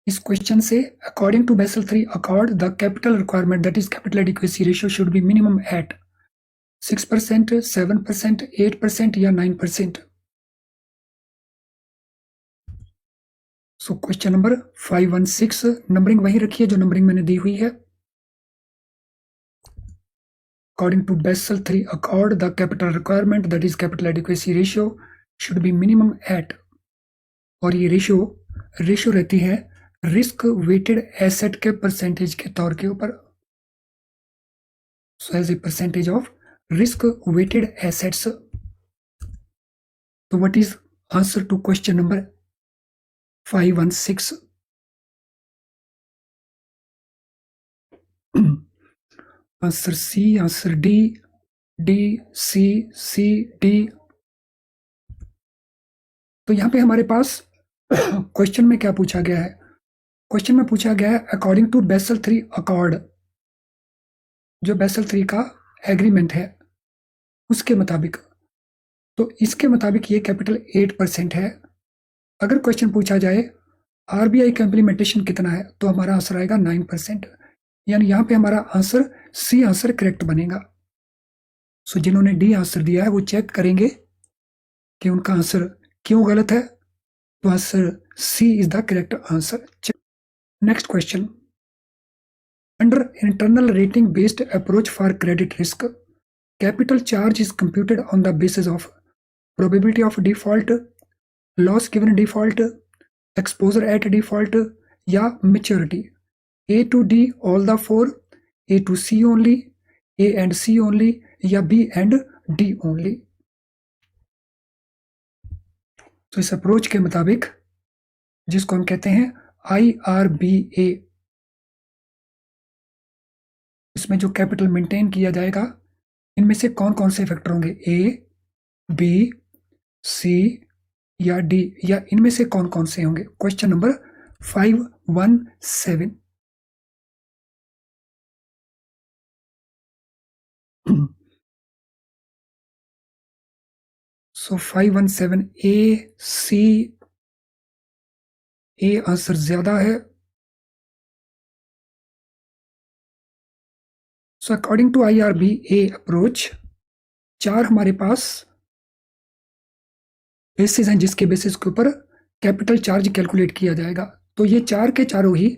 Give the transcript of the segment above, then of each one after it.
इस क्वेश्चन से according to Basel 3 accord the capital requirement that is capital adequacy ratio should be minimum at 6%, 7%, 8% या 9%. सो question number 516, numbering वही रखी है जो नंबरिंग मैंने दी हुई है. According to Basel III accord, the capital requirement that is capital adequacy ratio should be minimum at, और ये रेशियो रहती है रिस्क वेटेड एसेट के परसेंटेज के तौर के ऊपर. So as a percentage of risk weighted assets. तो what is answer to question number 516? Answer C, answer D, D C, C D. तो यहां पे हमारे पास क्वेश्चन में क्या पूछा गया है? क्वेश्चन में पूछा गया है अकॉर्डिंग टू बेसल 3 अकॉर्ड, जो बेसल 3 का एग्रीमेंट है उसके मुताबिक. तो इसके मुताबिक ये कैपिटल 8% है. अगर क्वेश्चन पूछा जाए आरबीआई का इम्प्लीमेंटेशन कितना है, तो हमारा आंसर आएगा 9%. यानी यहां पे हमारा आंसर सी आंसर करेक्ट बनेगा. सो जिन्होंने डी आंसर दिया है वो चेक करेंगे कि उनका आंसर क्यों गलत है. तो answer C is the correct answer. Next question. Under internal rating based approach for credit risk, capital charge is computed on the basis of probability of default, loss given default, exposure at default या maturity. A to D all the four, A to C only, A and C only या B and D only. तो इस approach के मुताबिक जिसको हम कहते हैं IRBA, इसमें जो कैपिटल मेंटेन किया जाएगा इनमें से कौन कौन से फैक्टर होंगे? ए, बी, सी या डी, या इनमें से कौन कौन से होंगे? Question number 517. So 517 A, C, A answer ज्यादा है. So according to IRBA approach 4 हमारे पास बेसिस हैं जिसके बेसिस के ऊपर कैपिटल चार्ज कैलकुलेट किया जाएगा. तो ये 4 के चारों ही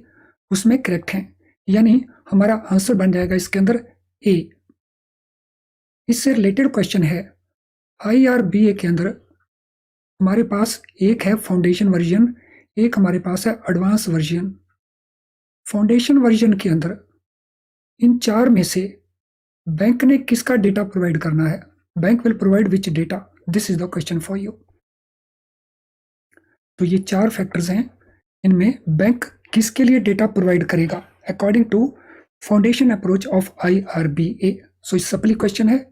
उसमें करेक्ट हैं. यानी हमारा आंसर बन जाएगा इसके अंदर ए. इससे रिलेटेड क्वेश्चन है IRBA के अंदर हमारे पास एक है फाउंडेशन वर्जन, एक हमारे पास है एडवांस वर्जन. फाउंडेशन वर्जन के अंदर इन 4 में से बैंक ने किसका डेटा प्रोवाइड करना है? Bank will provide which data? This is the question for you. तो ये 4 फैक्टर्स हैं, इनमें बैंक किसके लिए डेटा प्रोवाइड करेगा according to foundation approach of IRBA. So इस सप्ली क्वेश्चन है.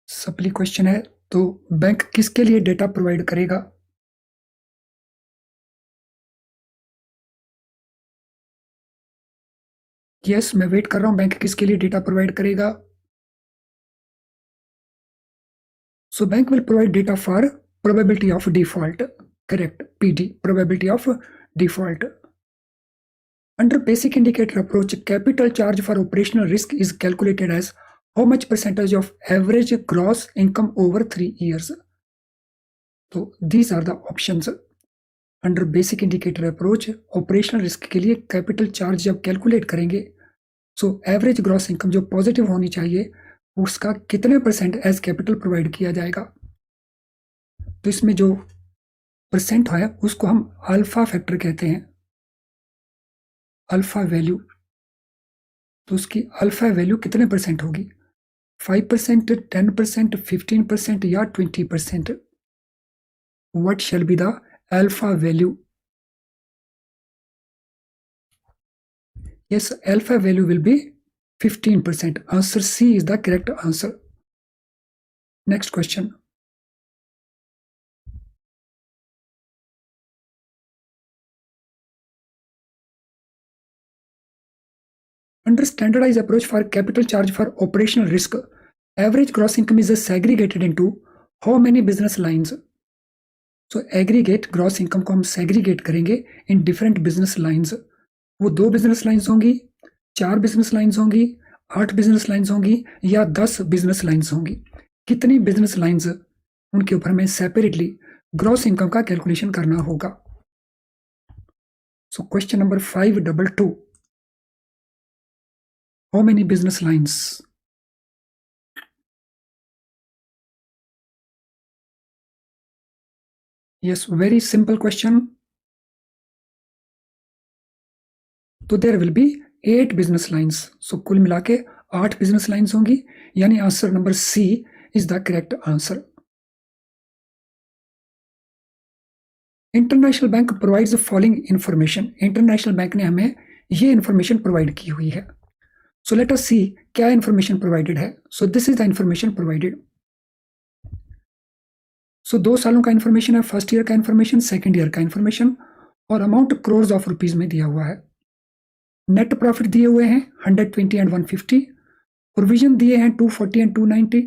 सप्ली क्वेश्चन है तो बैंक किसके लिए डेटा प्रोवाइड करेगा? यस, मैं वेट कर रहा हूं बैंक किसके लिए डेटा प्रोवाइड करेगा. So bank will provide data for probability of default. Correct, PD, probability of default. Under basic indicator approach, capital charge for operational risk is calculated as how much percentage of average gross income over 3 years. So these are the options. Under basic indicator approach, operational risk के लिए capital charge जब calculate करेंगे, so average gross income जो positive होनी चाहिए उसका कितने percent as capital provide किया जाएगा. तो इसमें जो परसेंट है उसको हम अल्फा फैक्टर कहते हैं, अल्फा वैल्यू. तो उसकी अल्फा वैल्यू कितने परसेंट होगी? 5%, 10%, 15% या 20%? What shall be the alpha value? Yes, alpha value will be 15%. Answer C is the correct answer. Next question. Under standardized approach for capital charge for operational risk, average gross income is segregated into how many business lines? So aggregate gross income को हम segregate करेंगे in different business lines. वो 2 business lines होंगी, 4 business lines होंगी, 8 business lines होंगी या 10 business lines होंगी। कितनी बिजनेस लाइंस, उनके ऊपर हमें सेपरेटली ग्रॉस इनकम का कैलकुलेशन करना होगा। So question number 522, how many business lines? Yes, very simple question. तो there will be 8 business lines. So कुल मिला के 8 बिजनेस लाइंस होंगी, यानी answer number C is the correct answer. International bank provides following information. International bank ने हमें ये information provide की हुई है। सो लेट अस सी क्या इंफॉर्मेशन प्रोवाइडेड है। So this is the information provided. So 2 सालों का इंफॉर्मेशन है, फर्स्ट ईयर का इंफॉर्मेशन, सेकंड ईयर का इंफॉर्मेशन, और अमाउंट क्रोर्स ऑफ रुपीज में दिया हुआ है। नेट प्रॉफिट दिए हुए हैं 120 एंड 150, प्रोविजन दिए हैं 240 एंड 290,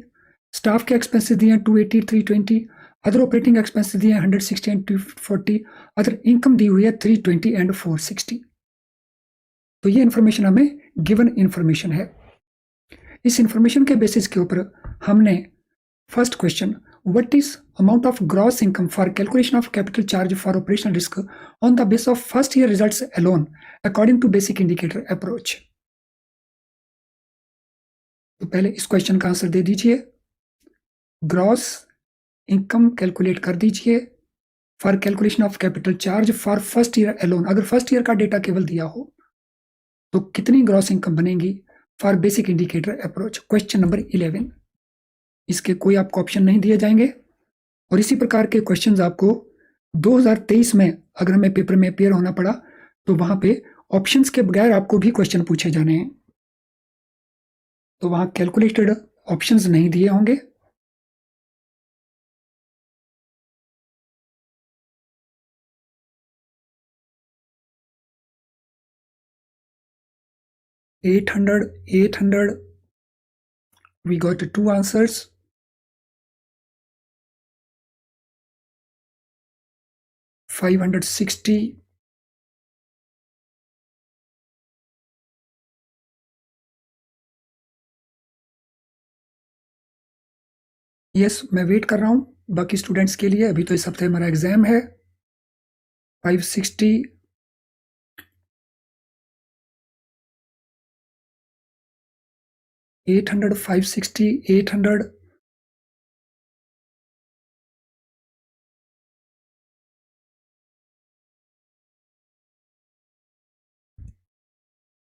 स्टाफ के एक्सपेंसेस दिए हैं 280 320, अदर ऑपरेटिंग एक्सपेंसेस दिए हैं 160 एंड 240, अदर इनकम दी हुई है 320 एंड 460। तो ये इंफॉर्मेशन हमें गिवन इंफॉर्मेशन है। इस इंफॉर्मेशन के बेसिस के ऊपर हमने first question, what is amount of gross income for calculation of capital charge for operational risk on the basis of first year results alone according to basic indicator approach। तो पहले इस question का answer दे दीजिए। Gross income calculate कर दीजिए for calculation of capital charge for first year alone. अगर first year का data केवल दिया हो तो कितनी ग्रॉस इनकम बनेगी for basic indicator approach. Question number 11, इसके कोई आपको ऑप्शन नहीं दिए जाएंगे, और इसी प्रकार के क्वेश्चंस आपको 2023 में अगर हमें पेपर में अपेयर होना पड़ा तो वहां पे ऑप्शंस के बगैर आपको भी क्वेश्चन पूछे जाने हैं, तो वहां कैलकुलेटेड ऑप्शंस नहीं दिए होंगे। Eight hundred we got 2 answers। 560, yes मैं वेट कर रहा हूं बाकी स्टूडेंट्स के लिए, अभी तो इस हफ्ते हमारा एग्जाम है। 560, 800, 560, 800,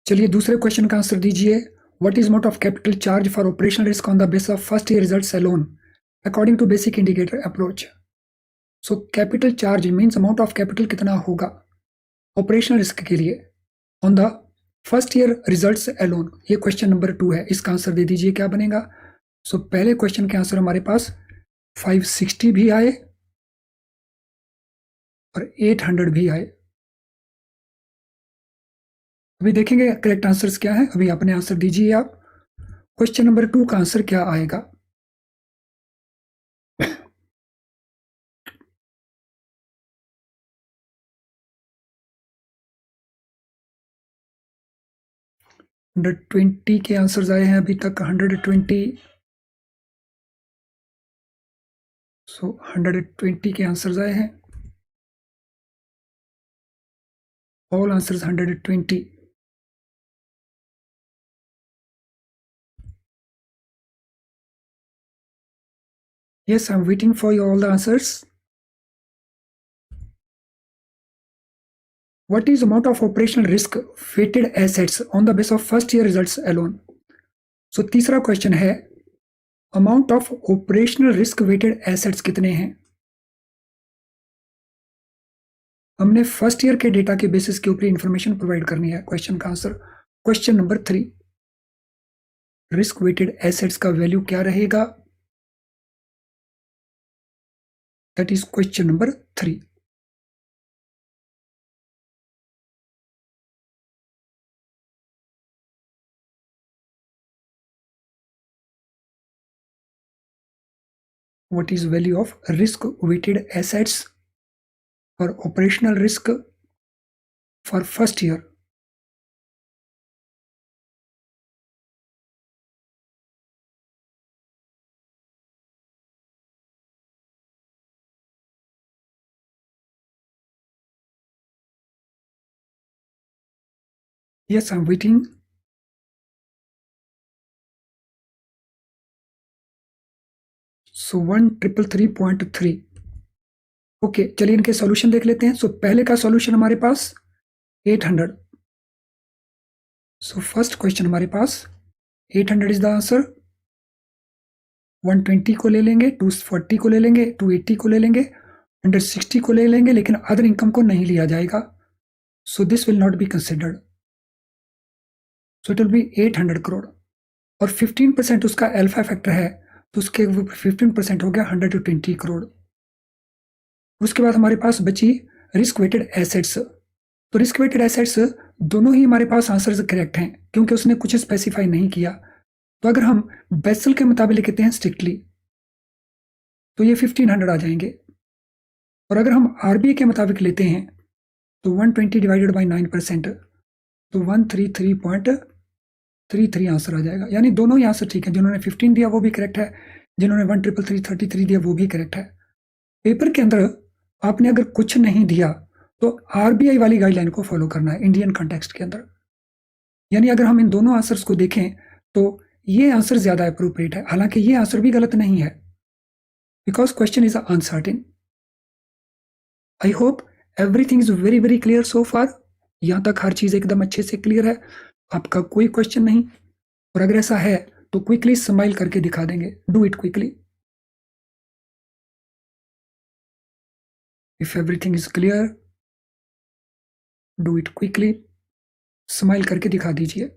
चलिए दूसरे क्वेश्चन का आंसर दीजिए। What is amount of capital charge for operational risk on the base of first year results alone according to basic indicator approach. So capital charge means amount of capital कितना होगा operational risk के लिए on the first year results alone. ये question number 2 है, इसका answer दे दीजिए क्या बनेगा। सो पहले क्वेश्चन के आंसर हमारे पास 560 भी आए और 800 भी आए। अभी देखेंगे करेक्ट आंसर्स क्या है, अभी अपने आंसर दीजिए आप। क्वेश्चन नंबर 2 का आंसर क्या आएगा। हंड्रेड 120 के आंसर्स आए हैं अभी तक, 120। सो 120 के आंसर्स आए हैं, all answers 120। Yes, I'm waiting for you all the answers. What is amount of operational risk weighted assets on the basis of first year results alone? So तीसरा क्वेश्चन है amount of operational risk weighted assets कितने हैं। हमने first year के data के basis के ऊपर information provide करनी है। क्वेश्चन का answer question number 3, risk weighted assets का वैल्यू क्या रहेगा, that is question number 3। What is value of risk weighted assets for operational risk for first year. Yes, I'm waiting. So 1333.3. Okay, चलिए इनके solution देख लेते हैं. सो पहले का सॉल्यूशन हमारे पास 800. सो फर्स्ट क्वेश्चन हमारे पास 800 इज द आंसर. 120 को ले लेंगे, 240 को ले लेंगे, 280 को ले लेंगे, 160 को ले लेंगे, लेकिन अदर इनकम को नहीं लिया जाएगा. So this will not be considered. So it will B 800 crore. और 15% उसका अल्फा फैक्टर है, तो उसके 15% हो गया 120 करोड़. उसके बाद हमारे पास बची रिस्क वेटेड एसेट्स. तो रिस्क वेटेड एसेट्स दोनों ही हमारे पास आंसर्स करेक्ट हैं, क्योंकि उसने कुछ स्पेसिफाई नहीं किया. तो अगर हम बेसल के मुताबिक लिखते हैं स्ट्रिक्टली, तो ये 1500 आ जाएंगे. और अगर हम आरबीआई के मुताबिक लेते हैं तो 120 डिवाइडेड बाई 9%, तो 133.33 आंसर आ जाएगा. यानी दोनों ही आंसर ठीक है. जिन्होंने 15 दिया वो भी करेक्ट है, जिन्होंने 13333 दिया वो भी करेक्ट है. पेपर के अंदर आपने अगर कुछ नहीं दिया तो आरबीआई वाली गाइडलाइन को फॉलो करना है इंडियन कॉन्टेक्स्ट के अंदर. यानी अगर हम इन दोनों आंसर्स को देखें तो ये आंसर ज्यादा अप्रोप्रिएट है. हालांकि ये आंसर भी गलत नहीं है, because question is uncertain. I hope everything is very very clear so far. यहां तक हर चीज एकदम अच्छे से क्लियर है, आपका कोई क्वेश्चन नहीं. और अगर ऐसा है तो क्विकली स्माइल करके दिखा देंगे. Do it quickly. If everything is clear, do it quickly. Smile करके दिखा दीजिए.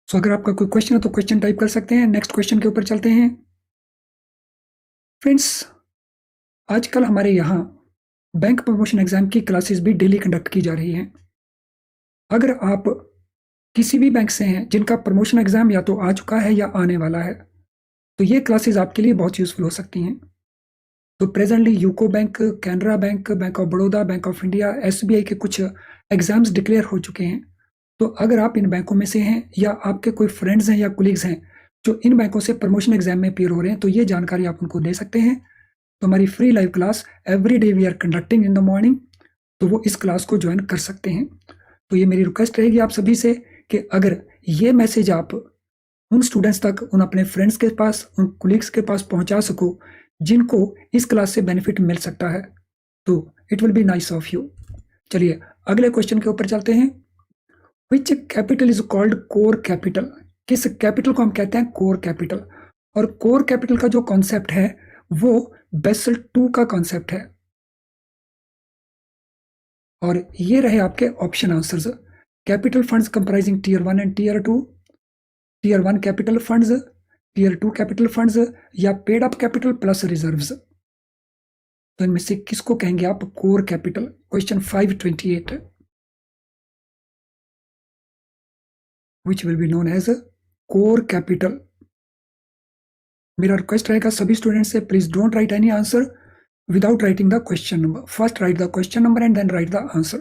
सो अगर आपका कोई क्वेश्चन है तो क्वेश्चन टाइप कर सकते हैं. नेक्स्ट क्वेश्चन के ऊपर चलते हैं. फ्रेंड्स, आजकल हमारे यहाँ बैंक प्रमोशन एग्जाम की क्लासेस भी डेली कंडक्ट की जा रही हैं. अगर आप किसी भी बैंक से हैं जिनका प्रमोशन एग्जाम या तो आ चुका है या आने वाला है, तो ये क्लासेस आपके लिए बहुत यूजफुल हो सकती हैं. तो presently UCO bank, Canara bank, bank of Baroda, bank of India, SBI के कुछ एग्जाम्स डिक्लेयर हो चुके हैं. तो अगर आप इन बैंकों में से हैं या आपके कोई फ्रेंड्स हैं या कोलीग्स हैं जो इन बैंकों से प्रमोशन एग्जाम में अपीयर हो रहे हैं, तो ये जानकारी आप उनको दे सकते हैं. तो हमारी free live class every day we are conducting in the morning, तो वो इस क्लास को ज्वाइन कर सकते हैं. तो ये मेरी रिक्वेस्ट रहेगी आप सभी से कि अगर ये मैसेज आप उन स्टूडेंट्स तक, उन अपने फ्रेंड्स के पास, उन कोलीग्स के पास पहुंचा सको जिनको इस क्लास से बेनिफिट मिल सकता है, तो it will be nice of you. चलिए अगले क्वेश्चन के ऊपर चलते हैं. Which capital is called core capital? किस कैपिटल को हम कहते हैं कोर कैपिटल? और कोर कैपिटल का जो कॉन्सेप्ट है वो बेसल 2 का कॉन्सेप्ट है. और ये रहे आपके option answers. Capital funds comprising tier 1 and tier 2, tier 1 capital funds, tier 2 capital funds, या paid up capital plus reserves. तो इनमें से किसको कहेंगे आप core capital? Question 528, which will be known as core capital. मेरा रिक्वेस्ट रहेगा सभी स्टूडेंट से, please don't write any answer without writing the question number. First write the question number and then write the answer.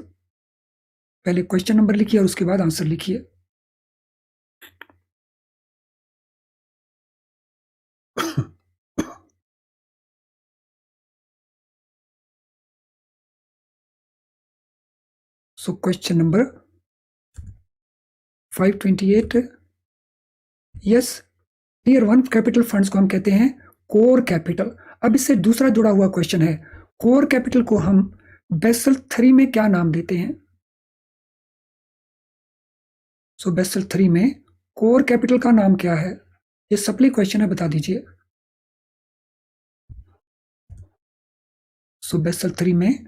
पहले question number लिखिए और उसके बाद answer लिखिए. So question number 528, yes, tier 1 capital funds को हम कहते हैं कोर कैपिटल. अब इससे दूसरा जुड़ा हुआ क्वेश्चन है, कोर कैपिटल को हम बेसल 3 में क्या नाम देते हैं? सो बेसल 3 में कोर कैपिटल का नाम क्या है? ये सप्ली क्वेश्चन है, बता दीजिए. सो बेसल 3 में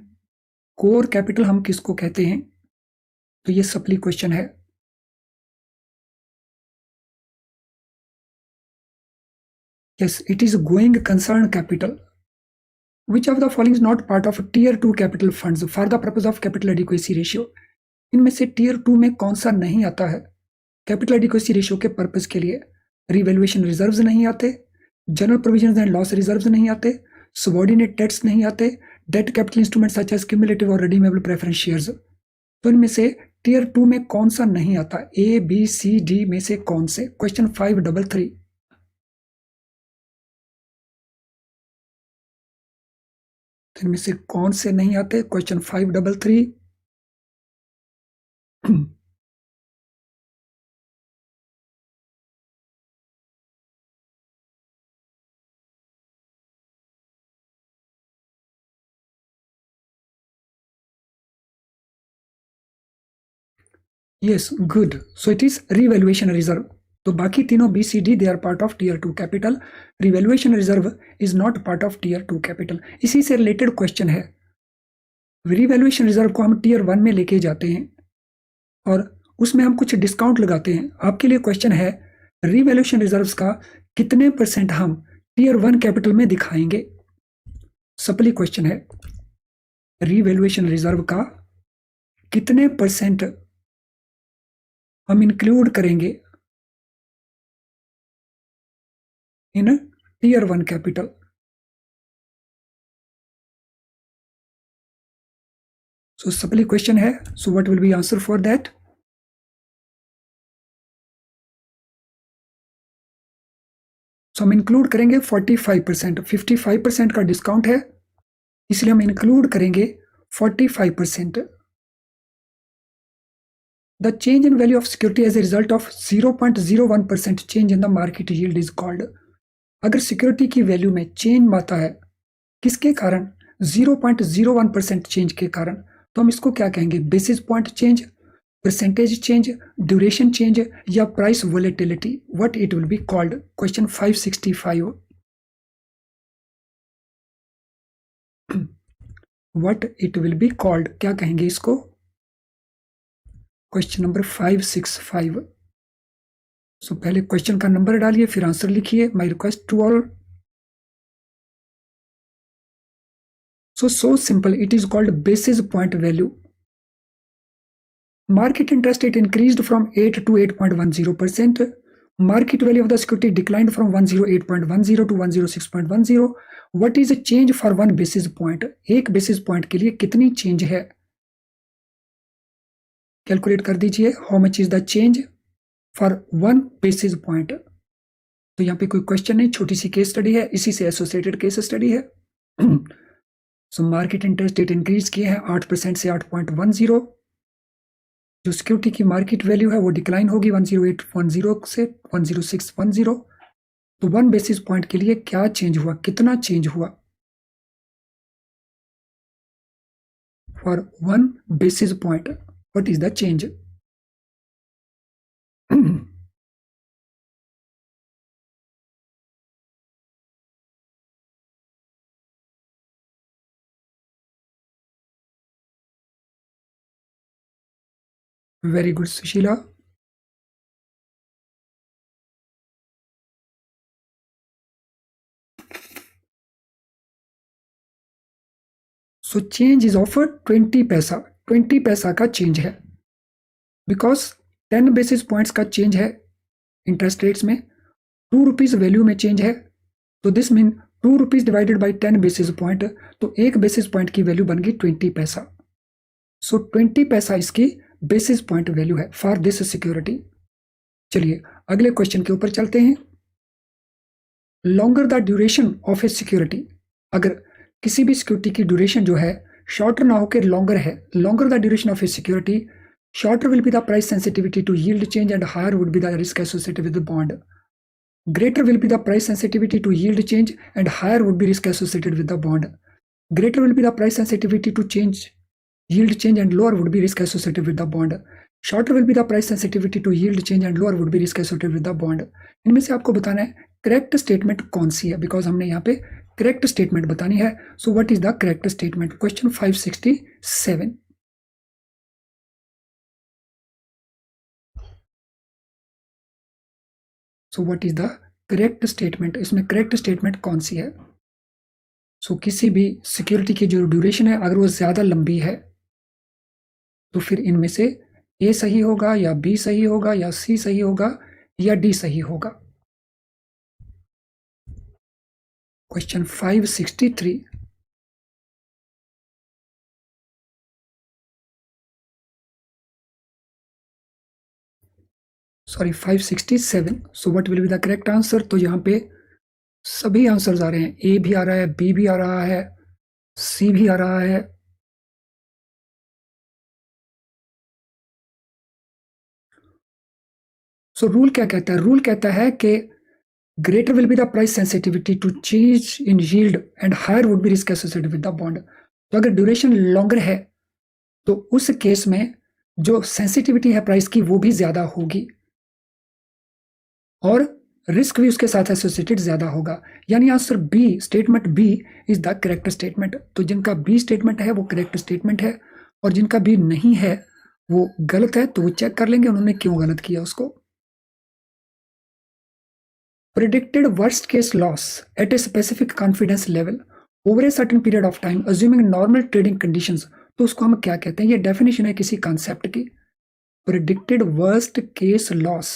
कोर कैपिटल हम किसको कहते हैं? तो ये सप्ली क्वेश्चन है. Yes, it is going concern capital. Which of the following is not part of tier 2 capital funds for the purpose of capital adequacy ratio? इनमें से टीयर 2 में कौन सा नहीं आता है? कैपिटल एडिक्वेसी रेशियो के पर्पस के लिए रिवैल्यूएशन रिजर्व्स नहीं आते, general provisions and loss reserves नहीं आते, सबऑर्डिनेट डेट्स नहीं आते, debt capital instrument such as cumulative और रिडीमेबल प्रेफरेंस शेयर्स। तो इनमें से टीयर 2 में कौन सा नहीं आता? ए, बी, सी, डी में से कौन से? क्वेश्चन 533। तो इनमें से कौन से नहीं आते? Question 533। Yes, good. So it is revaluation reserve. तो बाकी तीनों B C D they are part of tier 2 capital. Revaluation reserve is not part of tier 2 capital. इसी से रिलेटेड क्वेश्चन है. रिवैल्यूएशन रिजर्व को हम टीयर 1 में लेके जाते हैं और उसमें हम कुछ डिस्काउंट लगाते हैं. आपके लिए क्वेश्चन है रिवैल्यूएशन रिजर्व्स का कितने % हम टीयर 1 कैपिटल में दिखाएंगे. सप्ली क्वेश्चन है रिवैल्यूएशन रिजर्व का कितने % हम इंक्लूड करेंगे in tier 1 capital. So supply question है. So what will be answer for that? So हम इंक्लूड करेंगे 45%. 55% का डिस्काउंट है इसलिए हम इंक्लूड करेंगे 45%. The change in value of security as a result of 0.01% change in the market yield is called. अगर security की वैल्यू में चेंज आता है किसके कारण? 0.01% चेंज के कारण. तो हम इसको क्या कहेंगे? Basis point change, percentage change, duration change या price volatility. What it will be called? Question 565. What it will be called, क्या कहेंगे इसको? Question number 565. सो पहले क्वेश्चन का नंबर डालिए फिर आंसर लिखिए. My request to all. So simple. It is called basis point value. Market interest rate increased from 8 to 8.10%. Market value of the security declined from 108.10 to 106.10. What is the change for 1 basis point? एक basis point के लिए कितनी change है? Calculate कर दीजिए. How much is the change for 1 basis point? तो यहाँ पे कोई क्वेश्चन नहीं, छोटी सी केस स्टडी है, इसी से एसोसिएटेड केस स्टडी है. So market interest rate increase किए हैं 8% से 8.10. जो सिक्योरिटी की मार्केट वैल्यू है वो डिक्लाइन होगी 108.10 से 106.10. तो 1 बेसिस पॉइंट के लिए क्या चेंज हुआ? कितना चेंज हुआ? For 1 basis point what is the change? Very good Sushila. So change is of 20 पैसा. 20 पैसा का चेंज है बिकॉज 10 बेसिस पॉइंट्स का चेंज है इंटरेस्ट रेट्स में. 2 रुपीज वैल्यू में चेंज है. तो this mean 2 rupees divided by 10 basis point. तो 1 बेसिस पॉइंट की वैल्यू बन गई 20 पैसा. सो 20 पैसा इसकी बेसिस पॉइंट वैल्यू है फॉर दिस सिक्योरिटी. चलिए अगले क्वेश्चन के ऊपर चलते हैं. Longer the duration of a security. अगर किसी भी सिक्योरिटी की ड्यूरेशन जो है शॉर्टर ना होकर लॉन्गर है, longer the duration of a security, shorter will be the price sensitivity to yield change and higher would be the risk associated with the bond. Greater will be the price sensitivity to yield change and higher would be risk associated with the bond. Greater will be the price sensitivity to yield change and lower would be risk associated with the bond. Shorter will be the price sensitivity to yield change and lower would be risk associated with the bond. इनमें से आपको बताना है correct statement कौन सी है, because हमने यहाँ पे करेक्ट स्टेटमेंट बतानी है. So what is the correct statement? Question 567. So what is the correct statement? इसमें करेक्ट स्टेटमेंट कौन सी है? सो किसी भी सिक्योरिटी की जो ड्यूरेशन है अगर वो ज्यादा लंबी है तो फिर इनमें से ए सही होगा या बी सही होगा या सी सही होगा या डी सही होगा। Question 563, sorry 567। So what will be the correct answer? तो यहाँ पे सभी आंसर्स आ रहे हैं, ए भी आ रहा है, बी भी आ रहा है, सी भी आ रहा है। सो रूल क्या कहता है? रूल कहता है कि greater will be the price sensitivity to change in yield and higher would be risk associated with the bond। तो अगर ड्यूरेशन लॉन्गर है तो उस केस में जो सेंसिटिविटी है प्राइस की वो भी ज्यादा होगी और रिस्क भी उसके साथ एसोसिएटेड ज्यादा होगा। यानी answer B, statement B is the correct statement. तो जिनका बी स्टेटमेंट है वो करेक्ट स्टेटमेंट है और जिनका बी नहीं है वो गलत है। तो वो चेक कर लेंगे उन्होंने क्यों गलत किया उसको। Predicted worst case loss at a specific confidence level over a certain period of time assuming normal trading conditions। तो उसको हम क्या कहते हैं? ये डेफिनेशन है किसी कॉन्सेप्ट की। Predicted worst case loss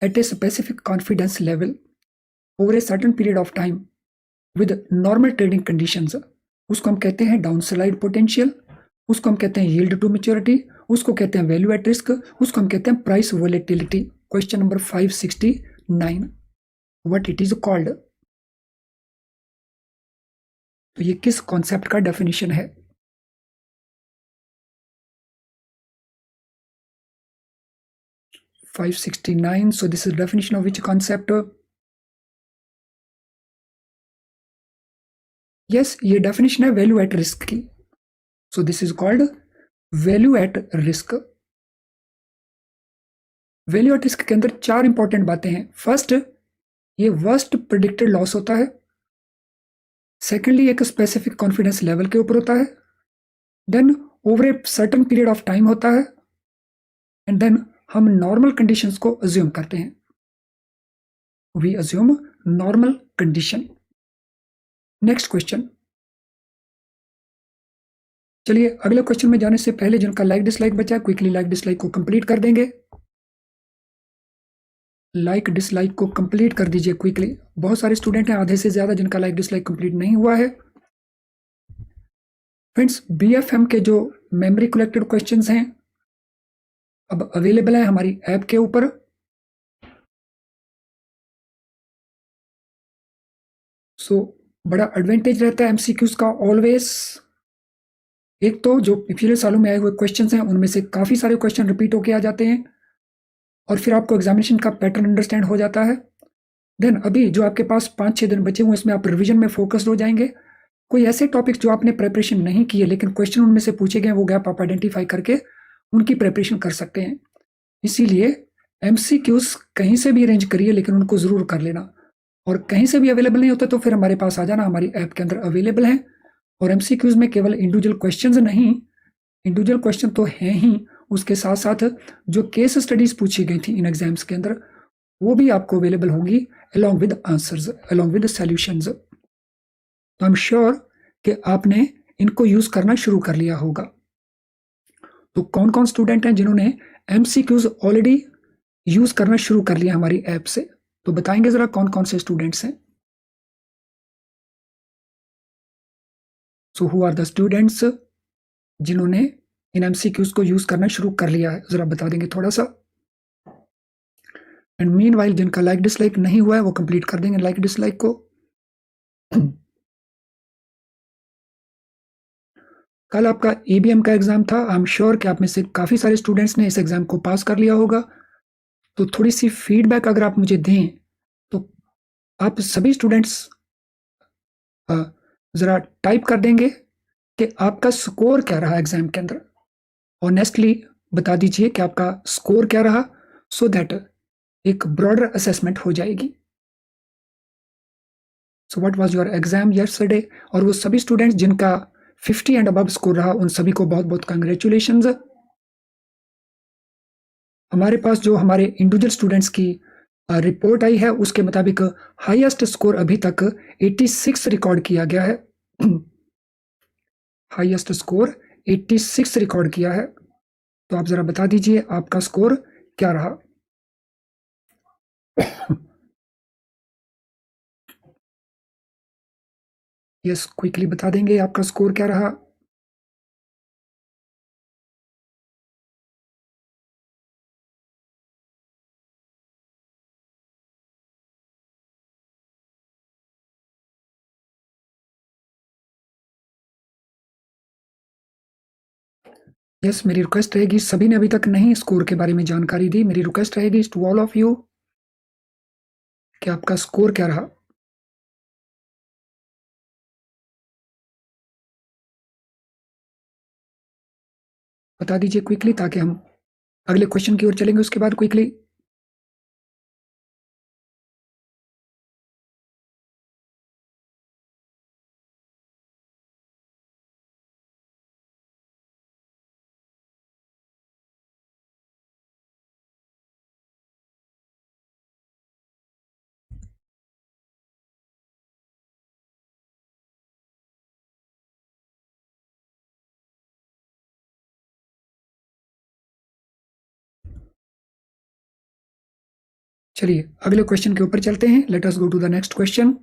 at a specific confidence level over a certain period of time with normal trading conditions, उसको हम कहते हैं डाउनसाइड पोटेंशियल, उसको हम कहते हैं यील्ड टू मैच्योरिटी, उसको कहते हैं वैल्यू एट रिस्क, उसको हम कहते हैं price volatility. Question number 569, what it is called? तो ये किस कॉन्सेप्ट का डेफिनेशन है? Five 569, so this is definition of which concept? yes, ये डेफिनेशन है वैल्यू एट रिस्क की। so this is called value at risk. Value at risk के अंदर चार इंपॉर्टेंट बातें हैं। फर्स्ट, ये वर्स्ट प्रिडिक्टेड लॉस होता है। सेकेंडली, एक स्पेसिफिक कॉन्फिडेंस लेवल के ऊपर होता है। Then over a certain period of time होता है एंड देन हम नॉर्मल कंडीशंस को अज्यूम करते हैं। We assume normal condition. Next question. चलिए अगले क्वेश्चन में जाने से पहले जिनका लाइक डिसलाइक बचा है क्विकली लाइक डिसलाइक को कंप्लीट कर देंगे। लाइक डिसलाइक को कंप्लीट कर दीजिए क्विकली। बहुत सारे स्टूडेंट हैं, आधे से ज्यादा, जिनका लाइक डिसलाइक कंप्लीट नहीं हुआ है। फ्रेंड्स, बीएफएम के जो मेमोरी कलेक्टेड क्वेश्चंस हैं अब अवेलेबल है हमारी ऐप के ऊपर। सो बड़ा एडवांटेज रहता है एमसीक्यूज का ऑलवेज। एक तो जो पिछले सालों में आए हुए क्वेश्चंस हैं उनमें से काफी सारे क्वेश्चन रिपीट होके आ जाते हैं और फिर आपको एग्जामिनेशन का पैटर्न अंडरस्टैंड हो जाता है। देन अभी जो आपके पास 5-6 दिन बचे हुए इसमें आप रिवीजन में फोकस्ड हो जाएंगे। कोई ऐसे टॉपिक्स जो आपने प्रिपरेशन नहीं किए लेकिन क्वेश्चन उनमें से पूछे गए वो गैप आप आइडेंटिफाई करके उनकी प्रिपरेशन कर सकते हैं। इसीलिए एमसीक्यूज कहीं से भी अरेंज करिए लेकिन उनको जरूर कर लेना। और कहीं से भी अवेलेबल नहीं होता तो फिर हमारे पास आ जाना, हमारी ऐप के अंदर अवेलेबल है। और एमसीक्यूज में केवल इंडिविजुअल क्वेश्चंस नहीं, इंडिविजुअल क्वेश्चन तो हैं ही, उसके साथ साथ जो केस स्टडीज पूछी गई थी इन एग्जाम्स के अंदर वो भी आपको अवेलेबल होंगी along with answers, along with solutions. तो आई एम श्योर कि आपने इनको यूज करना शुरू कर लिया होगा। तो कौन कौन स्टूडेंट हैं जिन्होंने एमसीक्यूज ऑलरेडी यूज करना शुरू कर लिया हमारी ऐप से? तो बताएंगे जरा कौन कौन से स्टूडेंट्स हैं। So who are the students जिन्होंने इन एमसीक्यूज को यूज करना शुरू कर लिया है, जरा बता देंगे थोड़ा सा। एंड मीनवाइल जिनका लाइक डिसलाइक नहीं हुआ है वो कंप्लीट कर देंगे लाइक डिसलाइक को। कल आपका ईबीएम का एग्जाम था। आई एम श्योर कि आप में से काफी सारे स्टूडेंट्स ने इस एग्जाम को पास कर लिया होगा। तो थोड़ी सी फीडबैक अगर आप मुझे दें तो आप सभी स्टूडेंट्स जरा टाइप कर देंगे कि आपका स्कोर क्या रहा एग्जाम के अंदर। ऑनेस्टली बता दीजिए कि आपका स्कोर क्या रहा, सो दैट एक ब्रॉडर असेसमेंट हो जाएगी। So what was your exam yesterday? और वो सभी स्टूडेंट्स जिनका 50 एंड अबव स्कोर रहा उन सभी को बहुत बहुत कांग्रेचुलेशंस। हमारे पास जो हमारे इंडिविजुअल स्टूडेंट्स की रिपोर्ट आई है उसके मुताबिक हाईएस्ट स्कोर अभी तक 86 रिकॉर्ड किया गया है। हाईएस्ट स्कोर 86 रिकॉर्ड किया है। तो आप जरा बता दीजिए आपका स्कोर क्या रहा। यस, क्विकली बता देंगे आपका स्कोर क्या रहा। यस, मेरी रिक्वेस्ट रहेगी, सभी ने अभी तक नहीं स्कोर के बारे में जानकारी दी, मेरी रिक्वेस्ट रहेगी टू ऑल ऑफ यू कि आपका स्कोर क्या रहा। बता दीजिए क्विकली, ताकि हम अगले क्वेश्चन की ओर चलेंगे उसके बाद क्विकली। चलिए अगले क्वेश्चन के ऊपर चलते हैं। Let us go to the next question.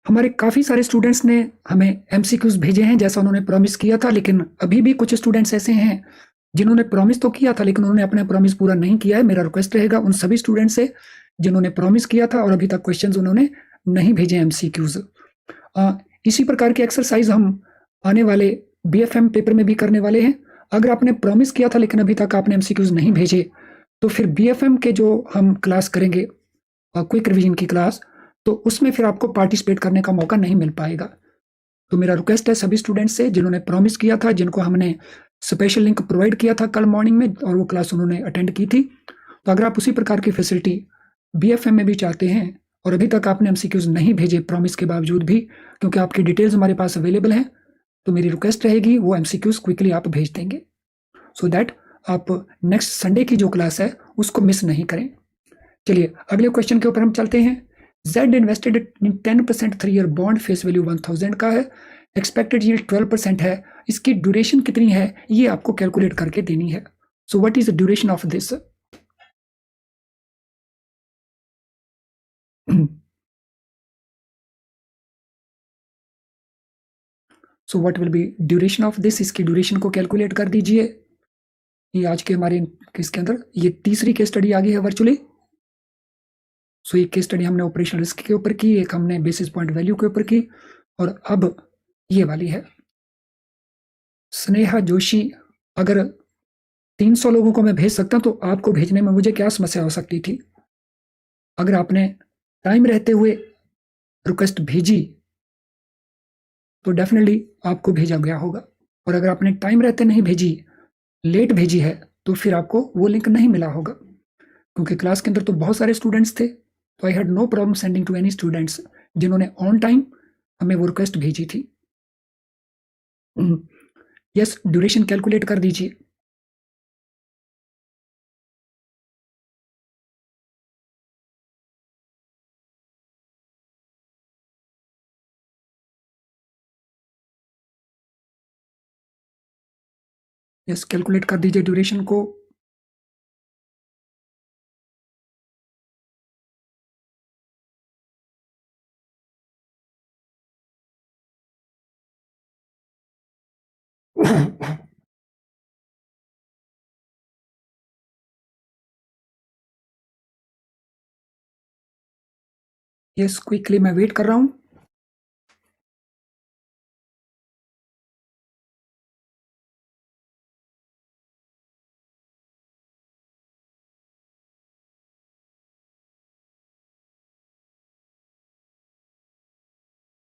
हमारे काफी सारे स्टूडेंट्स ने हमें एमसीक्यूज भेजे हैं जैसा उन्होंने प्रॉमिस किया था, लेकिन अभी भी कुछ स्टूडेंट्स ऐसे हैं जिन्होंने प्रॉमिस तो किया था लेकिन उन्होंने अपना प्रॉमिस पूरा नहीं किया है। मेरा रिक्वेस्ट रहेगा उन सभी स्टूडेंट से जिन्होंने प्रॉमिस किया था और अभी तक क्वेश्चंस उन्होंने नहीं भेजे एमसीक्यूज। इसी प्रकार की एक्सरसाइज हम आने वाले बीएफएम पेपर में भी करने वाले हैं। अगर आपने प्रॉमिस किया था लेकिन अभी तक आपने एमसीक्यूज नहीं भेजे, तो फिर बीएफएम के जो हम क्लास करेंगे, क्विक रिवीजन की क्लास, तो उसमें फिर आपको पार्टिसिपेट करने का मौका नहीं मिल पाएगा। तो मेरा रिक्वेस्ट है सभी स्टूडेंट्स से जिन्होंने प्रॉमिस किया था, जिनको हमने स्पेशल लिंक प्रोवाइड किया था कल मॉर्निंग में और वो क्लास उन्होंने अटेंड की थी, तो अगर आप उसी प्रकार की फैसिलिटी बीएफएम में भी चाहते हैं और अभी तक आपने एमसीक्यूज नहीं भेजे प्रॉमिस के बावजूद भी, क्योंकि आपकी डिटेल्स हमारे पास अवेलेबल हैं, तो मेरी रिक्वेस्ट रहेगी वो एमसीक्यूज क्विकली आप भेज देंगे सो दैट आप नेक्स्ट संडे की जो क्लास है उसको मिस नहीं करें। चलिए अगले क्वेश्चन के ऊपर हम चलते हैं। Z invested in 10% 3 year bond, face value 1000 का है, एक्सपेक्टेड यील्ड 12% है, इसकी ड्यूरेशन कितनी है ये आपको कैलकुलेट करके देनी है। So what is the duration of this? So what will B duration of this? इसकी ड्यूरेशन को कैलकुलेट कर दीजिए। ये आज के हमारे इसके अंदर ये तीसरी केस स्टडी आ गई है वर्चुअली। सो एक केस स्टडी हमने ऑपरेशनल रिस्क के ऊपर की, एक हमने बेसिस पॉइंट वैल्यू के ऊपर की, और अब ये वाली है। स्नेहा जोशी, अगर 300 लोगों को मैं भेज सकता तो आपको भेजने में मुझे क्या समस्या हो सकती थी? अगर आपने टाइम रहते हुए रिक्वेस्ट भेजी तो डेफिनेटली आपको भेजा गया होगा, और अगर आपने टाइम रहते नहीं भेजी, लेट भेजी है, तो फिर आपको वो लिंक नहीं मिला होगा, क्योंकि क्लास के अंदर तो बहुत सारे स्टूडेंट्स थे, तो I had no problem sending to any students जिन्होंने ऑन टाइम हमें वो रिक्वेस्ट भेजी थी। यस, ड्यूरेशन कैलकुलेट कर दीजिए। यस, कैलकुलेट कर दीजिए ड्यूरेशन को। यस, क्विकली मैं वेट कर रहा हूं।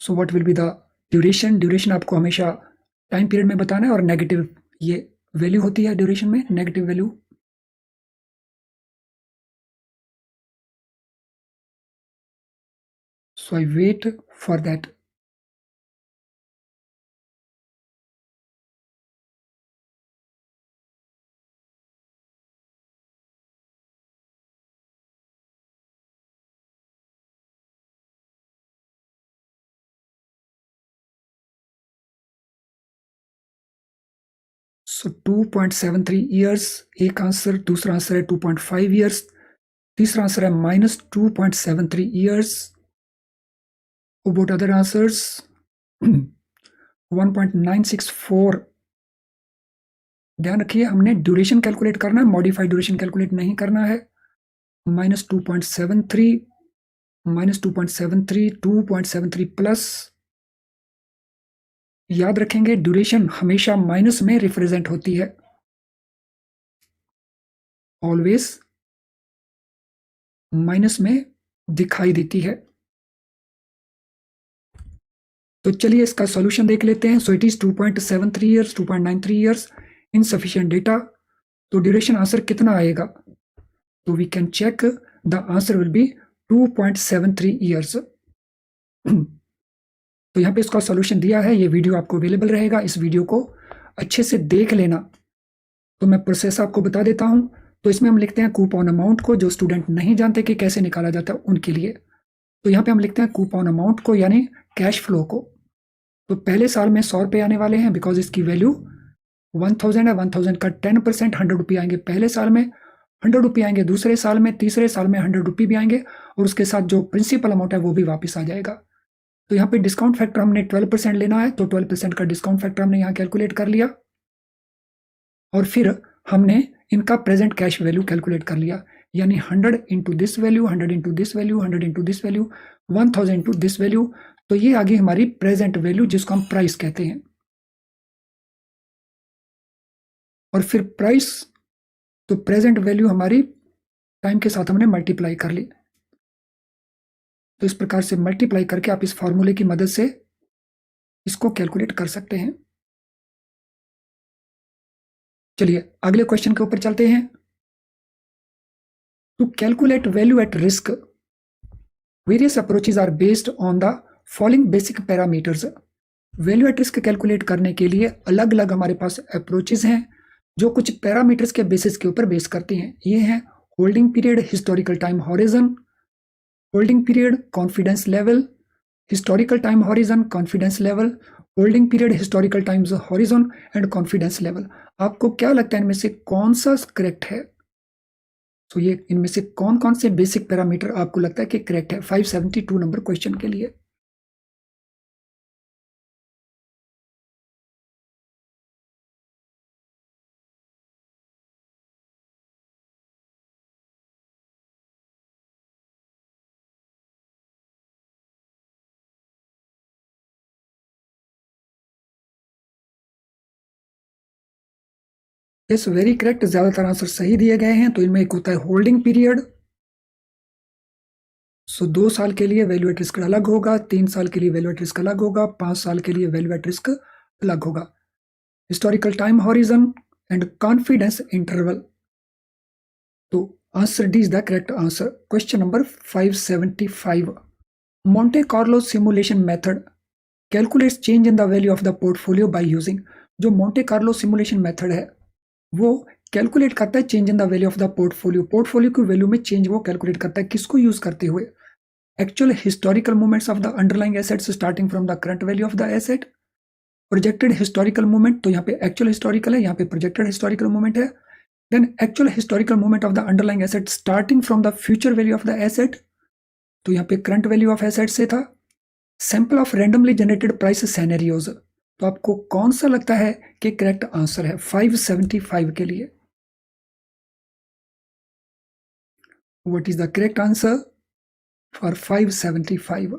सो what will be the duration? Duration आपको हमेशा टाइम पीरियड में बताना है, और नेगेटिव ये वैल्यू होती है ड्यूरेशन में, negative value. So I wait for that. So 2.73 years एक आंसर, दूसरा आंसर है 2.5 ईयर्स, तीसरा आंसर है -2.73 ईयर्स. About other answers 1.964. ध्यान रखिए हमने ड्यूरेशन कैलकुलेट करना है, मॉडिफाइड ड्यूरेशन कैलकुलेट नहीं करना है. -2.73, -2.73, 2.73 प्लस. याद रखेंगे ड्यूरेशन हमेशा माइनस में रिप्रेजेंट होती है, ऑलवेज माइनस में दिखाई देती है. तो चलिए इसका सॉल्यूशन देख लेते हैं. So it is 2.73 years, 2.93 years, insufficient data. तो ड्यूरेशन आंसर कितना आएगा? तो we can check the answer will be 2.73 years. तो यहाँ पे इसका सॉल्यूशन दिया है, ये वीडियो आपको अवेलेबल रहेगा, इस वीडियो को अच्छे से देख लेना. तो मैं प्रोसेस आपको बता देता हूँ. तो इसमें हम लिखते हैं कूपन अमाउंट को, जो स्टूडेंट नहीं जानते कि कैसे निकाला जाता है उनके लिए. तो यहाँ पे हम लिखते हैं कूपन अमाउंट को, यानी कैश फ्लो को. तो पहले साल में 100 रुपये आने वाले हैं, बिकॉज इसकी वैल्यू 1000 है. 1000 का 10% 100 रुपये आएंगे पहले साल में, 100 रुपये आएंगे दूसरे साल में, तीसरे साल में 100 रुपये भी आएंगे, और उसके साथ जो प्रिंसिपल अमाउंट है वो भी वापस आ जाएगा. तो यहाँ पे डिस्काउंट फैक्टर हमने 12% लेना है, तो 12% का डिस्काउंट फैक्टर हमने यहाँ कैलकुलेट कर लिया. और फिर हमने इनका प्रेजेंट कैश वैल्यू कैलकुलेट कर लिया, यानी 100 into this value, 100 into this value, 100 into this value, 1000 into this value. तो ये आ गई हमारी प्रेजेंट वैल्यू, जिसको हम प्राइस कहते हैं. और फिर प्राइस, तो प्रेजेंट वैल्यू हमारी टाइम के साथ हमने मल्टीप्लाई कर ली. तो इस प्रकार से मल्टीप्लाई करके आप इस फॉर्मूले की मदद से इसको कैलकुलेट कर सकते हैं. चलिए अगले क्वेश्चन के ऊपर चलते हैं. To calculate value at risk, various approaches are based on the following basic parameters. Value at risk calculate करने के लिए अलग अलग हमारे पास अप्रोचेज हैं, जो कुछ पैरामीटर्स के बेसिस के ऊपर बेस करती हैं. ये हैं holding period, historical time horizon, holding period, confidence level, historical time horizon, confidence level, holding period, historical times horizon and confidence level. आपको क्या लगता है इनमें से कौन सा करेक्ट है? तो ये इनमें से कौन कौन से बेसिक पैरामीटर आपको लगता है कि करेक्ट है 572 नंबर क्वेश्चन के लिए? यस, वेरी करेक्ट, ज्यादातर आंसर सही दिए गए हैं. तो इनमें एक होता है होल्डिंग पीरियड. सो 2 साल के लिए वैल्यू एट रिस्क अलग होगा, 3 साल के लिए वैल्यू एट रिस्क अलग होगा, 5 साल के लिए वैल्यू एट रिस्क अलग होगा. Historical time horizon and confidence interval. तो answer D is the correct answer. Question number 575. Monte Carlo simulation method calculates change in the value of the portfolio by using. जो Monte Carlo simulation method है वो calculate करता है change in the value of the portfolio. Portfolio की value में change वो calculate करता है, किसको यूज करते हुए? Actual historical movements of the underlying assets starting from the current value of the asset, projected historical movement. तो यहाँ पे एक्चुअल हिस्टोरिकल है, यहाँ पे प्रोजेक्टेड हिस्टोरिकल मूवमेंट है. Then actual historical movement of the underlying asset starting from the future value of the asset. तो यहाँ पे करंट वैल्यू ऑफ एसेट से था. Sample of randomly generated price scenarios. तो आपको कौन सा लगता है कि करेक्ट आंसर है 575 के लिए? What is the correct answer for 575?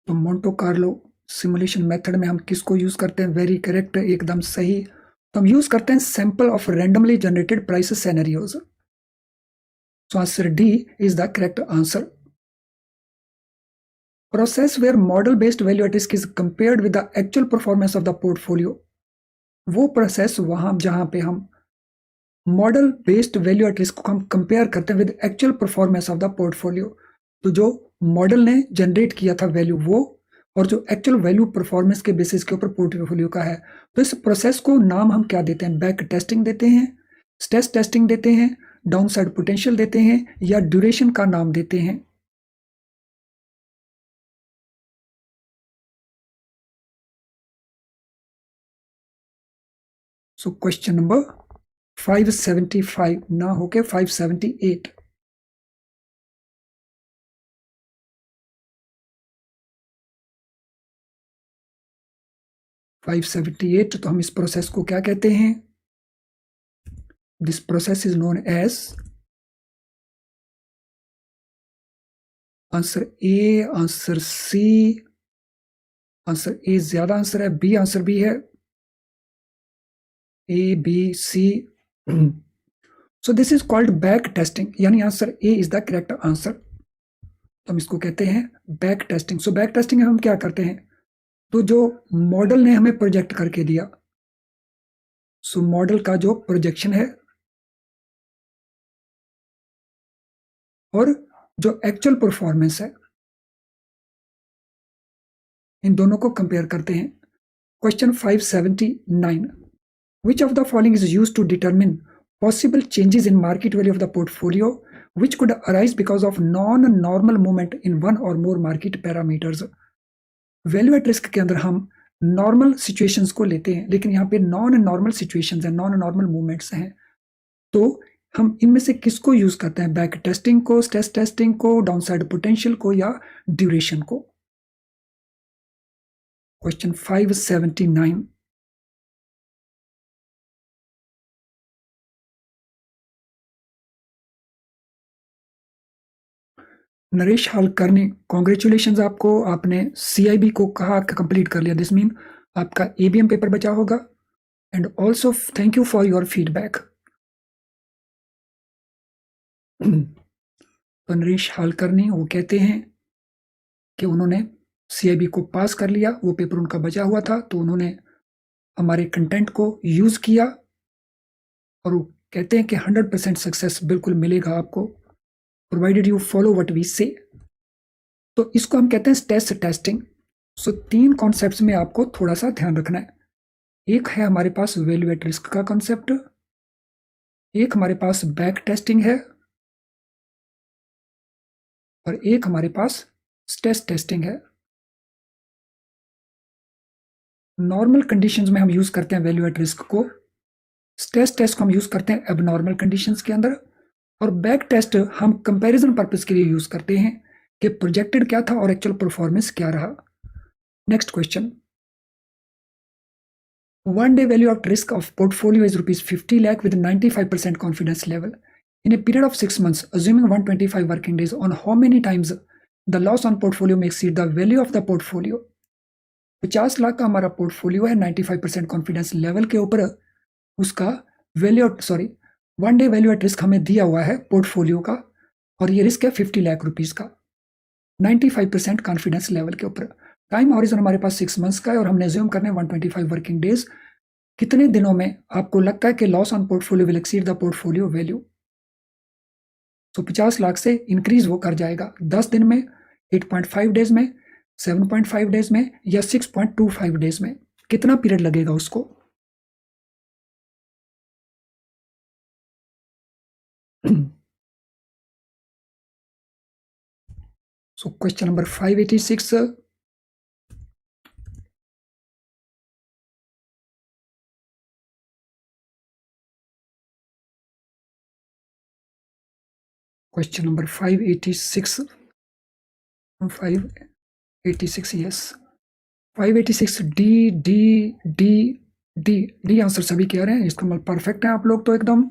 तो मोंटे कार्लो सिमुलेशन मेथड में हम किसको यूज करते हैं? वेरी करेक्ट, एकदम सही. तो हम यूज करते हैं sample of randomly generated price scenarios. So answer D is the correct answer. Process where model based value at risk is compared with the actual performance of the portfolio. वो process वहां जहां पे हम model based value at risk को हम compare करते हैं with actual performance of the portfolio. तो जो मॉडल ने जनरेट किया था वैल्यू वो, और जो एक्चुअल वैल्यू परफॉर्मेंस के बेसिस के ऊपर पोर्टफोलियो का है। तो इस प्रोसेस को नाम हम क्या देते हैं? बैक टेस्टिंग देते हैं, स्ट्रेस टेस्टिंग देते हैं, डाउनसाइड पोटेंशियल देते हैं, या ड्यूरेशन का नाम देते हैं। सो क्वेश्चन नंबर 575 ना होके 578। तो हम इस प्रोसेस को क्या कहते हैं? This process is known as, answer A, answer C, answer A ज्यादा आंसर है, बी आंसर भी है, A B C. So this is called back testing, यानी answer A is the correct answer. तो हम इसको कहते हैं back testing. So back testing हम क्या करते हैं? तो जो मॉडल ने हमें प्रोजेक्ट करके दिया, सो मॉडल का जो प्रोजेक्शन है और जो एक्चुअल परफॉर्मेंस है, इन दोनों को कंपेयर करते हैं। Question 579, which of the following is used to determine possible changes in market value of the portfolio which could arise because of non-normal movement in one or more market parameters? Value at risk के अंदर हम normal situations को लेते हैं, लेकिन यहाँ पे non normal situations हैं, नॉन नॉर्मल मूवमेंट्स हैं। तो हम इनमें से किसको यूज करते हैं? बैक टेस्टिंग को, स्ट्रेस टेस्टिंग को, डाउनसाइड पोटेंशियल को, या ड्यूरेशन को? क्वेश्चन 579, नरेश हालकर्णी, कॉन्ग्रेचुलेशन आपको, आपने CIB को कहा कंप्लीट कर लिया। दिस मीन आपका ABM पेपर बचा होगा। And also thank you for your feedback. तो नरेश हालकर्णी वो कहते हैं कि उन्होंने CIB को पास कर लिया, वो पेपर उनका बचा हुआ था, तो उन्होंने हमारे कंटेंट को यूज किया और वो कहते हैं कि 100% सक्सेस बिल्कुल मिलेगा आपको, provided you follow what we say. तो इसको हम कहते हैं स्ट्रेस टेस्टिंग। सो 3 कॉन्सेप्ट्स में आपको थोड़ा सा ध्यान रखना है। एक है हमारे पास वैल्यू एट रिस्क का कॉन्सेप्ट, एक हमारे पास बैक टेस्टिंग है, और एक हमारे पास स्ट्रेस टेस्टिंग है। नॉर्मल कंडीशंस में हम यूज करते हैं वैल्यू एट रिस्क को, स्ट्रेस टेस्ट को हम यूज करते हैं एबनॉर्मल कंडीशंस के अंदर, और बैक टेस्ट हम कंपैरिजन पर्पस के लिए यूज करते हैं कि प्रोजेक्टेड क्या था और एक्चुअल परफॉर्मेंस क्या रहा। Next question, one day value at risk of portfolio is rupees 50 lakh with 95% confidence level. In a period of 6 months, assuming 125 working days, on how many times the loss on portfolio may exceed the value of the portfolio? 50 lakh का हमारा portfolio है, 95% confidence level के ऊपर उसका one day value at risk हमें दिया हुआ है पोर्टफोलियो का, और ये रिस्क है 50 लाख रुपीज का, 95% कॉन्फिडेंस लेवल के ऊपर। टाइम हॉरिजन हमारे पास 6 मंथ्स का है, और हमने एज्यूम करने 125 वर्किंग डेज। कितने दिनों में आपको लगता है कि loss on portfolio will exceed the portfolio value? तो 50 लाख से इंक्रीज वो कर जाएगा 10 दिन में, 8.5 डेज में, 7.5 डेज में, या 6.25 डेज में। कितना पीरियड लगेगा उसको? सो question number 586, question number 586, 586, yes 586, D D D D D answer सभी कह रहे हैं। इसका मतलब परफेक्ट है आप लोग तो, एकदम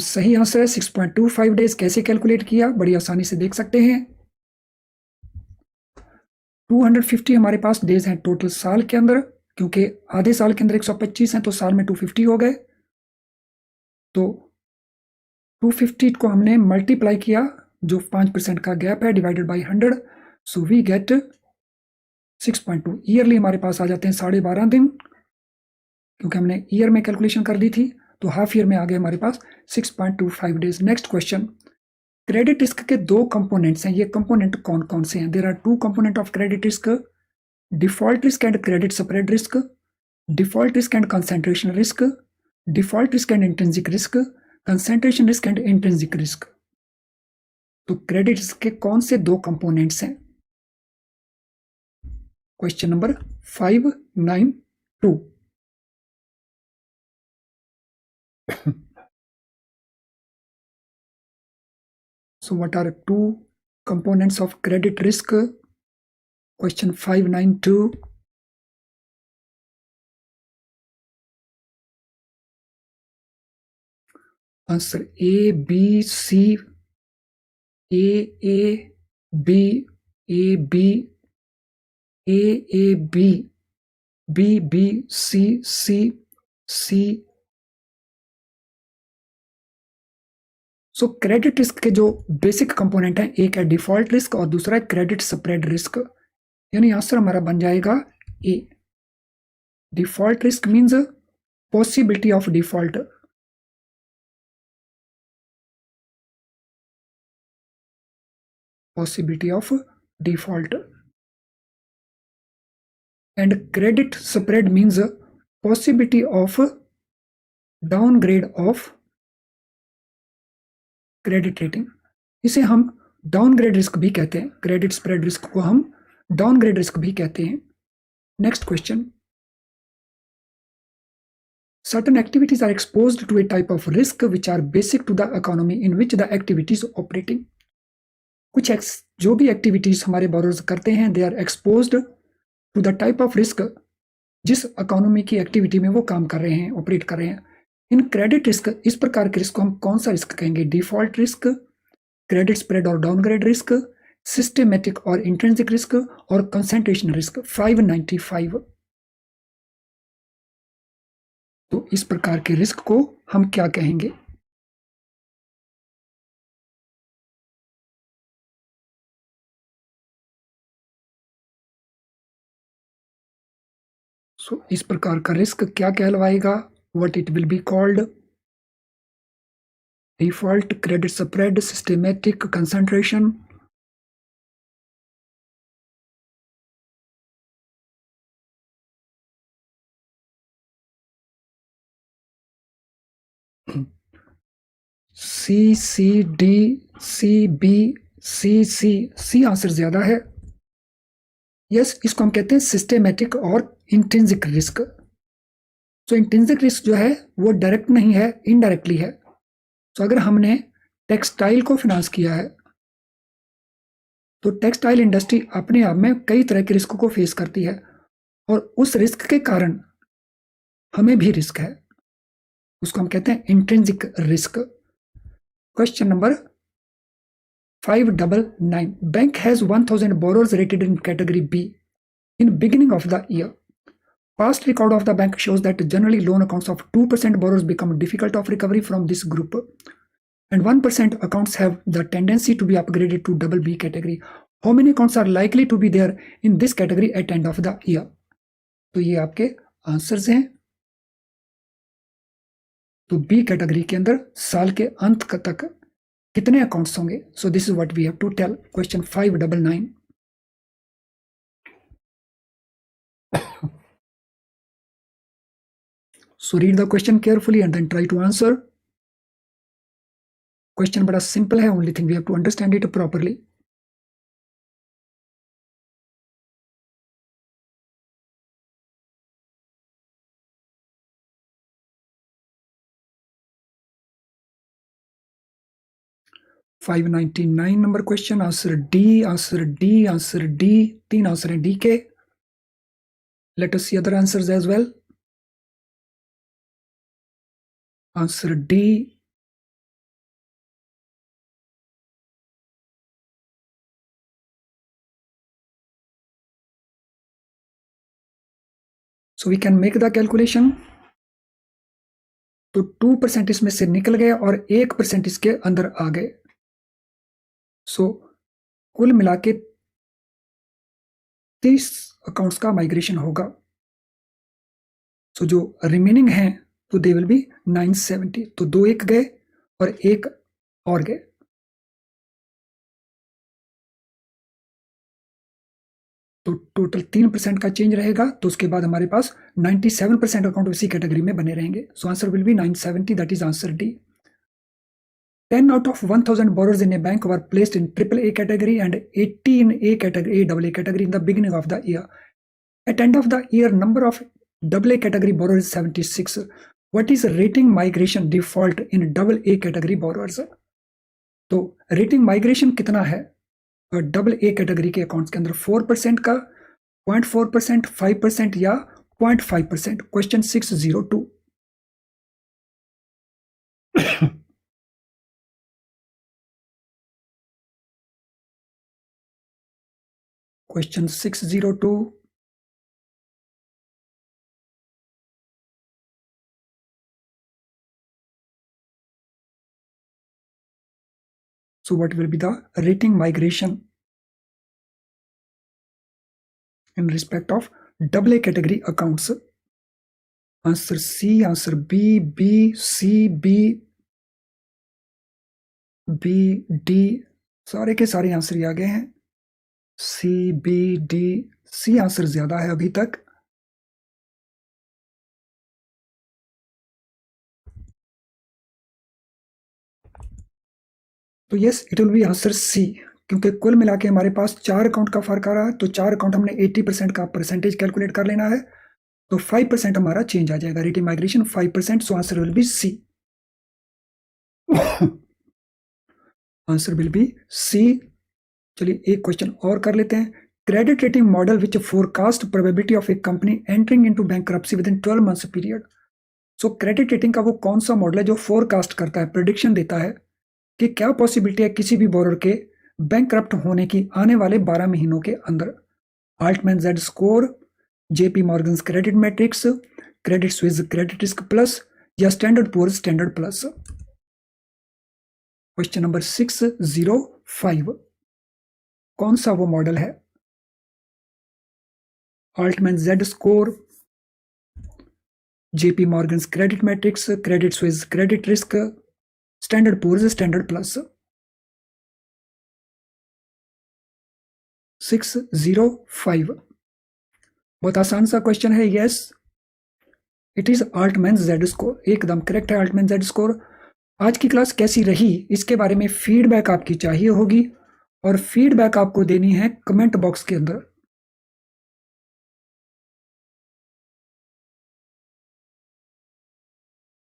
सही आंसर है। 6.25 डेज कैसे कैलकुलेट किया, बड़ी आसानी से देख सकते हैं। 250 हमारे पास डेज हैं टोटल साल के अंदर, क्योंकि आधे साल के अंदर 125 हैं, तो साल में 250 हो गए। तो 250 को हमने मल्टीप्लाई किया, जो 5% का गैप है, divided by 100, so we get 6.2। Yearly हमारे पास आ जाते हैं 12.5 दिन, क्योंकि हमने ईयर में कैलकुलेशन कर दी थी, तो हाफ ईयर में आ गए हमारे पास 6.25 days. Next question, credit risk के दो कंपोनेंट्स हैं, ये कंपोनेंट कौन कौन से हैं? There are two component of credit risk, default risk and credit spread risk, default risk and concentration risk, default risk and intrinsic risk, concentration risk and intrinsic risk. तो credit risk के कौन से दो components हैं? Question number 592। So what are two components of credit risk? Question 592. Answer A, B, C, A, B, A, B, A, B, B, B, C, C, C। So credit risk के जो basic component है, एक है default risk और दूसरा है credit spread risk. यानी answer हमारा बन जाएगा A. Default risk means possibility of default, possibility of default, and credit spread means possibility of downgrade of credit rating। इसे हम डाउनग्रेड रिस्क भी कहते हैं, क्रेडिट स्प्रेड रिस्क को हम डाउनग्रेड रिस्क भी कहते हैं। Next question, certain activities are exposed to a type of risk which are basic to the economy in which the activity is operating। कुछ जो भी एक्टिविटीज हमारे बोरोज करते हैं, they are exposed to the type of risk जिस economy की activity में वो काम कर रहे हैं, ऑपरेट कर रहे हैं। इन क्रेडिट रिस्क, इस प्रकार के रिस्क को हम कौन सा रिस्क कहेंगे? डिफॉल्ट रिस्क, क्रेडिट स्प्रेड और डाउनग्रेड रिस्क, सिस्टेमेटिक और इंट्रिंसिक रिस्क और कंसंट्रेशन रिस्क। 595। तो इस प्रकार के रिस्क को हम क्या कहेंगे? सो इस प्रकार का रिस्क क्या कहलवाएगा? What it will be called? Default, credit spread, systematic, concentration. C, C, D, C, B, C, C. C answer ज्यादा है। यस, इसको हम कहते हैं सिस्टेमेटिक और इंट्रिंसिक रिस्क। तो इंट्रिंसिक रिस्क जो है वो डायरेक्ट नहीं है, इनडायरेक्टली है। तो अगर हमने टेक्सटाइल को फाइनेंस किया है तो टेक्सटाइल इंडस्ट्री अपने आप में कई तरह के रिस्क को फेस करती है और उस रिस्क के कारण हमें भी रिस्क है, उसको हम कहते हैं intrinsic risk. Question number 599। Bank has 1000 borrowers rated in category B in beginning of the year. Past record of the bank shows that generally loan accounts of 2% borrowers become difficult of recovery from this group and 1% accounts have the tendency to be upgraded to double B category. How many accounts are likely to be there in this category at end of the year? तो ये आपके answers हैं। तो B category के अंदर साल के अंत तक कितने अकाउंट्स होंगे? So this is what we have to tell. Question 599। So read the question carefully and then try to answer. Question बड़ा सिंपल है, only thing we have to understand it properly. $599 नंबर question. Answer D, answer D, answer D. तीन answer है D के। Let us see other answers as well. Answer D, so we can make the calculation. तो 2% इसमें से निकल गए और 1% इसके अंदर आ गए। सो कुल मिला के 30 अकाउंट्स का माइग्रेशन होगा। सो जो रिमेनिंग हैं तो दे विल बी 970। तो 2 एक गए और 1 और गए। तो टोटल 3% का चेंज रहेगा, तो उसके बाद हमारे पास 97% अकाउंट उसी कैटेगरी में बने रहेंगे. सो answer will B 970, that is answer D. 10 out of 1000 borrowers in a bank were placed in AAA category and 80 in A category, AA category in the beginning of the year. At end of the year, number of AA category borrowers is 76. What is rating migration default in AA category borrowers? तो rating migration कितना है AA category के accounts के अंदर? 4% का, 0.4%, 5% या 0.5%? Question 602. Question 602. So what will be the rating migration in respect of AA category accounts? Answer C, answer B, B, C, B, B, D. सारे के सारे आंसर आ गए हैं. C, B, D, C answer ज्यादा है अभी तक. तो yes, it will be answer C, क्योंकि कुल मिला के हमारे पास 4 अकाउंट का फर्क आ रहा है, तो 4 अकाउंट हमने 80% का परसेंटेज कैलकुलेट कर लेना है, तो 5% हमारा चेंज आ जाएगा. Rating migration 5%, so answer will be C. Answer will be C. चलिए एक क्वेश्चन और कर लेते हैं. Credit rating model which forecast probability of a company entering into bankruptcy within 12 months period. So credit rating का वो कौन सा मॉडल है जो फोरकास्ट करता है, प्रेडिक्शन देता है कि क्या पॉसिबिलिटी है किसी भी बोरोर के बैंकरप्ट होने की आने वाले 12 महीनों के अंदर? Altman Z score, JP Morgan's credit metrics, credit Suisse credit risk plus या Standard Poor's standard plus? Question number 605. कौन सा वो मॉडल है? Altman Z score, JP Morgan's credit metrics, credit Suisse credit risk, Standard Poor's standard plus? 605. बहुत आसान सा question है. Yes, it is Altman Z score. एकदम करेक्ट है, आल्टमैन जेड स्कोर. आज की क्लास कैसी रही इसके बारे में फीडबैक आपकी चाहिए होगी, और फीडबैक आपको देनी है कमेंट बॉक्स के अंदर.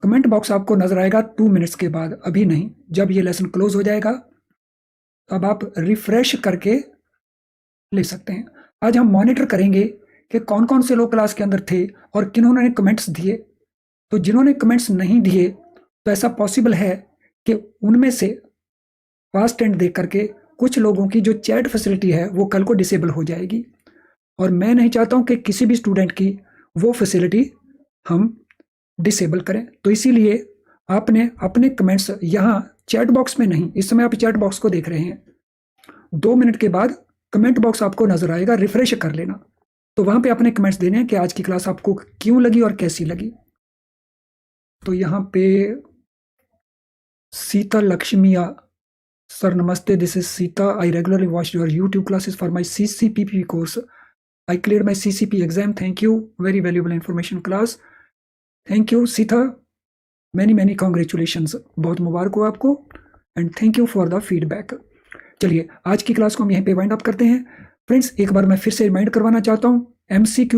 कमेंट बॉक्स आपको नजर आएगा 2 मिनट्स के बाद, अभी नहीं. जब ये लेसन क्लोज हो जाएगा तब आप रिफ्रेश करके ले सकते हैं. आज हम मॉनिटर करेंगे कि कौन कौन से लोग क्लास के अंदर थे और किन्होंने कमेंट्स दिए. तो जिन्होंने कमेंट्स नहीं दिए, तो ऐसा पॉसिबल है कि उनमें से फास्ट एंड देख करके कुछ लोगों की जो चैट फैसिलिटी है वो कल को डिसेबल हो जाएगी, और मैं नहीं चाहता हूं कि किसी भी स्टूडेंट की वो फैसिलिटी हम डिसेबल करें. तो इसीलिए आपने अपने कमेंट्स यहाँ चैट बॉक्स में नहीं, इस समय आप चैट बॉक्स को देख रहे हैं, 2 मिनट के बाद कमेंट बॉक्स आपको नजर आएगा, रिफ्रेश कर लेना. तो वहां पे अपने कमेंट्स देने हैं कि आज की क्लास आपको क्यों लगी और कैसी लगी. तो यहाँ पे सीता लक्ष्मिया, सर नमस्ते, this is Sita. I regularly watch your YouTube classes for my CCPP course. I clear my CCP exam. Thank you, very valuable information class. Thank you Sita, many congratulations. बहुत मुबारक हो आपको, and thank you for the feedback. चलिए आज की class को हम यहीं पे वाइंड अप करते हैं. फ्रेंड्स, एक बार मैं फिर से रिमाइंड करवाना चाहता हूँ, MCQ